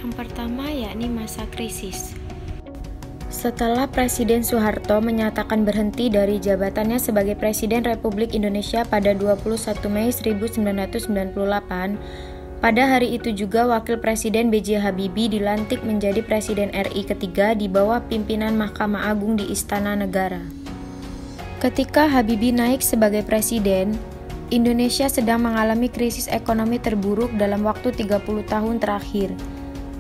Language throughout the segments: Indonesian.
Yang pertama yakni masa krisis. Setelah Presiden Soeharto menyatakan berhenti dari jabatannya sebagai Presiden Republik Indonesia pada 21 Mei 1998, pada hari itu juga Wakil Presiden B.J. Habibie dilantik menjadi Presiden RI ketiga di bawah pimpinan Mahkamah Agung di Istana Negara. Ketika Habibie naik sebagai Presiden, Indonesia sedang mengalami krisis ekonomi terburuk dalam waktu 30 tahun terakhir,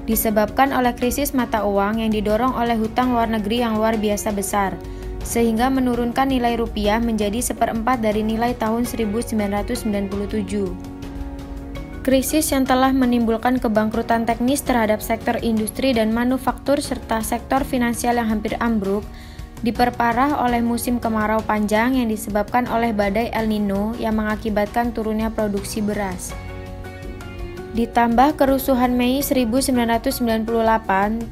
disebabkan oleh krisis mata uang yang didorong oleh hutang luar negeri yang luar biasa besar, sehingga menurunkan nilai rupiah menjadi 1/4 dari nilai tahun 1997. Krisis yang telah menimbulkan kebangkrutan teknis terhadap sektor industri dan manufaktur serta sektor finansial yang hampir ambruk, diperparah oleh musim kemarau panjang yang disebabkan oleh badai El Nino yang mengakibatkan turunnya produksi beras. Ditambah kerusuhan Mei 1998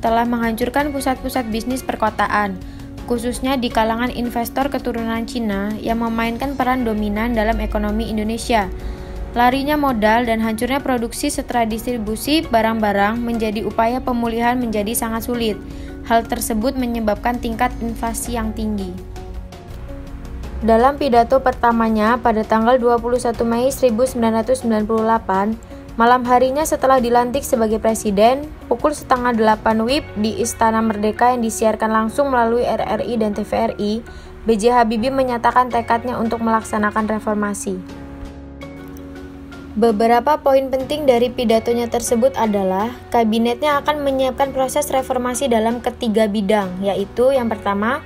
telah menghancurkan pusat-pusat bisnis perkotaan, khususnya di kalangan investor keturunan Cina yang memainkan peran dominan dalam ekonomi Indonesia. Larinya modal dan hancurnya produksi serta distribusi barang-barang menjadi upaya pemulihan menjadi sangat sulit. Hal tersebut menyebabkan tingkat inflasi yang tinggi. Dalam pidato pertamanya pada tanggal 21 Mei 1998, malam harinya setelah dilantik sebagai presiden, pukul 7:30 WIB di Istana Merdeka yang disiarkan langsung melalui RRI dan TVRI, B.J. Habibie menyatakan tekadnya untuk melaksanakan reformasi. Beberapa poin penting dari pidatonya tersebut adalah kabinetnya akan menyiapkan proses reformasi dalam ketiga bidang, yaitu yang pertama,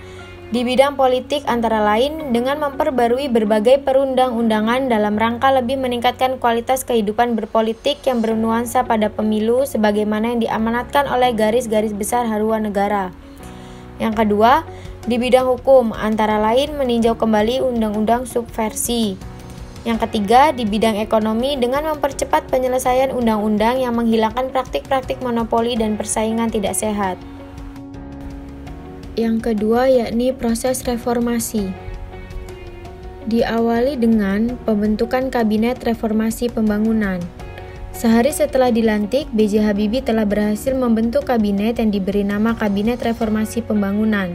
di bidang politik antara lain dengan memperbarui berbagai perundang-undangan dalam rangka lebih meningkatkan kualitas kehidupan berpolitik yang bernuansa pada pemilu sebagaimana yang diamanatkan oleh garis-garis besar haluan negara. Yang kedua, di bidang hukum antara lain meninjau kembali undang-undang subversi. Yang ketiga, di bidang ekonomi dengan mempercepat penyelesaian undang-undang yang menghilangkan praktik-praktik monopoli dan persaingan tidak sehat. Yang kedua yakni proses reformasi. Diawali dengan pembentukan Kabinet Reformasi Pembangunan. Sehari setelah dilantik, B.J. Habibie telah berhasil membentuk kabinet yang diberi nama Kabinet Reformasi Pembangunan.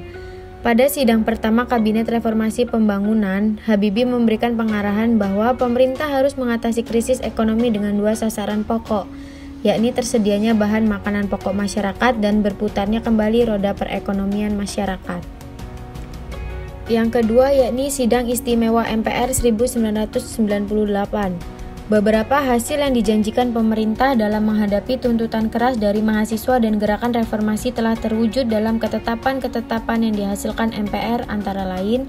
Pada sidang pertama Kabinet Reformasi Pembangunan, Habibie memberikan pengarahan bahwa pemerintah harus mengatasi krisis ekonomi dengan dua sasaran pokok, yakni tersedianya bahan makanan pokok masyarakat dan berputarnya kembali roda perekonomian masyarakat. Yang kedua yakni Sidang Istimewa MPR 1998. Beberapa hasil yang dijanjikan pemerintah dalam menghadapi tuntutan keras dari mahasiswa dan gerakan reformasi telah terwujud dalam ketetapan-ketetapan yang dihasilkan MPR antara lain,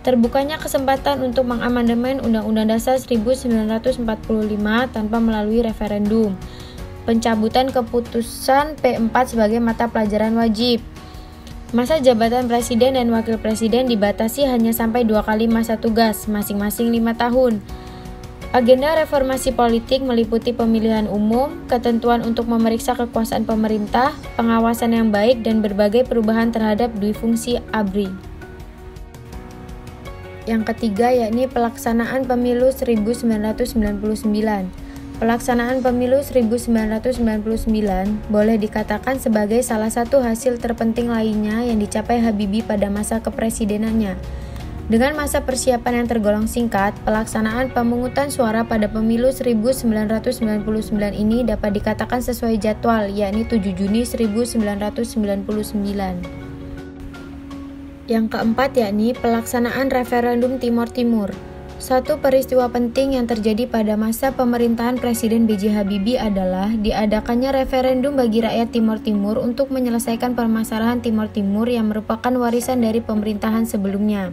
terbukanya kesempatan untuk mengamandemen Undang-Undang Dasar 1945 tanpa melalui referendum, pencabutan keputusan P4 sebagai mata pelajaran wajib, masa jabatan presiden dan wakil presiden dibatasi hanya sampai 2 kali masa tugas, masing-masing 5 tahun. Agenda reformasi politik meliputi pemilihan umum, ketentuan untuk memeriksa kekuasaan pemerintah, pengawasan yang baik, dan berbagai perubahan terhadap duifungsi ABRI. Yang ketiga yakni pelaksanaan pemilu 1999. Pelaksanaan pemilu 1999 boleh dikatakan sebagai salah satu hasil terpenting lainnya yang dicapai Habibie pada masa kepresidenannya. Dengan masa persiapan yang tergolong singkat, pelaksanaan pemungutan suara pada pemilu 1999 ini dapat dikatakan sesuai jadwal, yakni 7 Juni 1999. Yang keempat yakni pelaksanaan referendum Timor Timur. Satu peristiwa penting yang terjadi pada masa pemerintahan Presiden B.J. Habibie adalah diadakannya referendum bagi rakyat Timor Timur untuk menyelesaikan permasalahan Timor Timur yang merupakan warisan dari pemerintahan sebelumnya.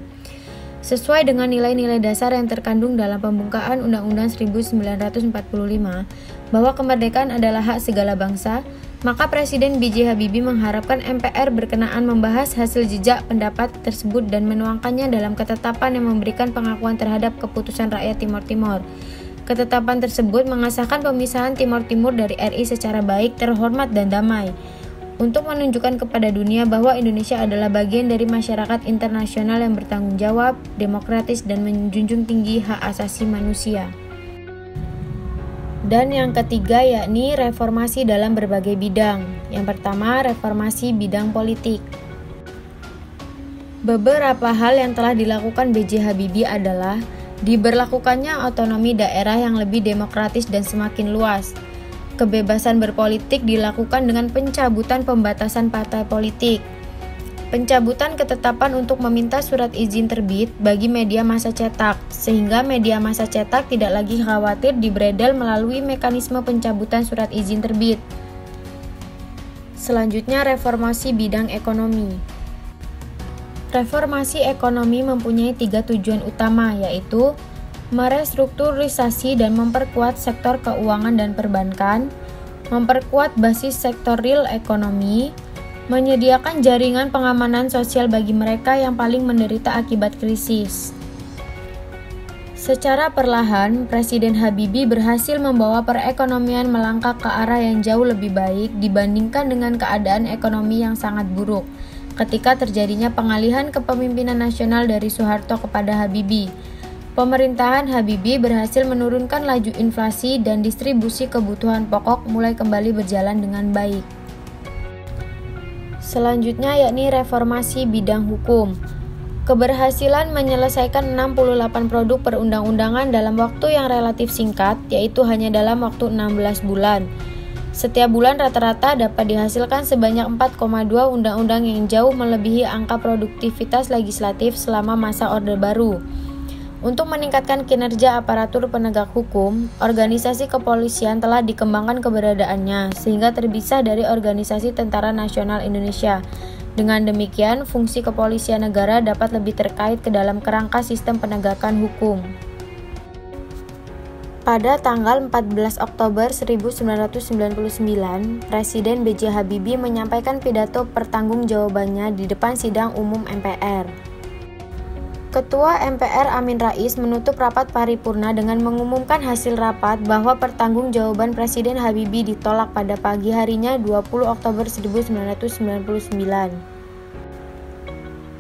Sesuai dengan nilai-nilai dasar yang terkandung dalam pembukaan Undang-Undang 1945 bahwa kemerdekaan adalah hak segala bangsa, maka Presiden B.J. Habibie mengharapkan MPR berkenaan membahas hasil jejak pendapat tersebut dan menuangkannya dalam ketetapan yang memberikan pengakuan terhadap keputusan rakyat Timor Timur. Ketetapan tersebut mengesahkan pemisahan Timor Timur dari RI secara baik, terhormat, dan damai, untuk menunjukkan kepada dunia bahwa Indonesia adalah bagian dari masyarakat internasional yang bertanggung jawab, demokratis, dan menjunjung tinggi hak asasi manusia. Dan yang ketiga yakni reformasi dalam berbagai bidang. Yang pertama, reformasi bidang politik. Beberapa hal yang telah dilakukan B.J. Habibie adalah diberlakukannya otonomi daerah yang lebih demokratis dan semakin luas. Kebebasan berpolitik dilakukan dengan pencabutan pembatasan partai politik. Pencabutan ketetapan untuk meminta surat izin terbit bagi media massa cetak, sehingga media massa cetak tidak lagi khawatir dibredel melalui mekanisme pencabutan surat izin terbit. Selanjutnya, reformasi bidang ekonomi. Reformasi ekonomi mempunyai 3 tujuan utama, yaitu merestrukturisasi dan memperkuat sektor keuangan dan perbankan, memperkuat basis sektor real ekonomi, menyediakan jaringan pengamanan sosial bagi mereka yang paling menderita akibat krisis. Secara perlahan, Presiden Habibie berhasil membawa perekonomian melangkah ke arah yang jauh lebih baik dibandingkan dengan keadaan ekonomi yang sangat buruk ketika terjadinya pengalihan kepemimpinan nasional dari Soeharto kepada Habibie. Pemerintahan Habibie berhasil menurunkan laju inflasi dan distribusi kebutuhan pokok mulai kembali berjalan dengan baik. Selanjutnya yakni reformasi bidang hukum. Keberhasilan menyelesaikan 68 produk perundang-undangan dalam waktu yang relatif singkat, yaitu hanya dalam waktu 16 bulan. Setiap bulan rata-rata dapat dihasilkan sebanyak 4,2 undang-undang yang jauh melebihi angka produktivitas legislatif selama masa Orde Baru. Untuk meningkatkan kinerja aparatur penegak hukum, organisasi kepolisian telah dikembangkan keberadaannya sehingga terpisah dari Organisasi Tentara Nasional Indonesia. Dengan demikian, fungsi kepolisian negara dapat lebih terkait ke dalam kerangka sistem penegakan hukum. Pada tanggal 14 Oktober 1999, Presiden B.J. Habibie menyampaikan pidato pertanggungjawabannya di depan sidang umum MPR. Ketua MPR Amin Rais menutup rapat paripurna dengan mengumumkan hasil rapat bahwa pertanggungjawaban Presiden Habibie ditolak pada pagi harinya 20 Oktober 1999.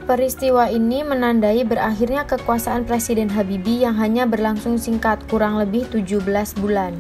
Peristiwa ini menandai berakhirnya kekuasaan Presiden Habibie yang hanya berlangsung singkat, kurang lebih 17 bulan.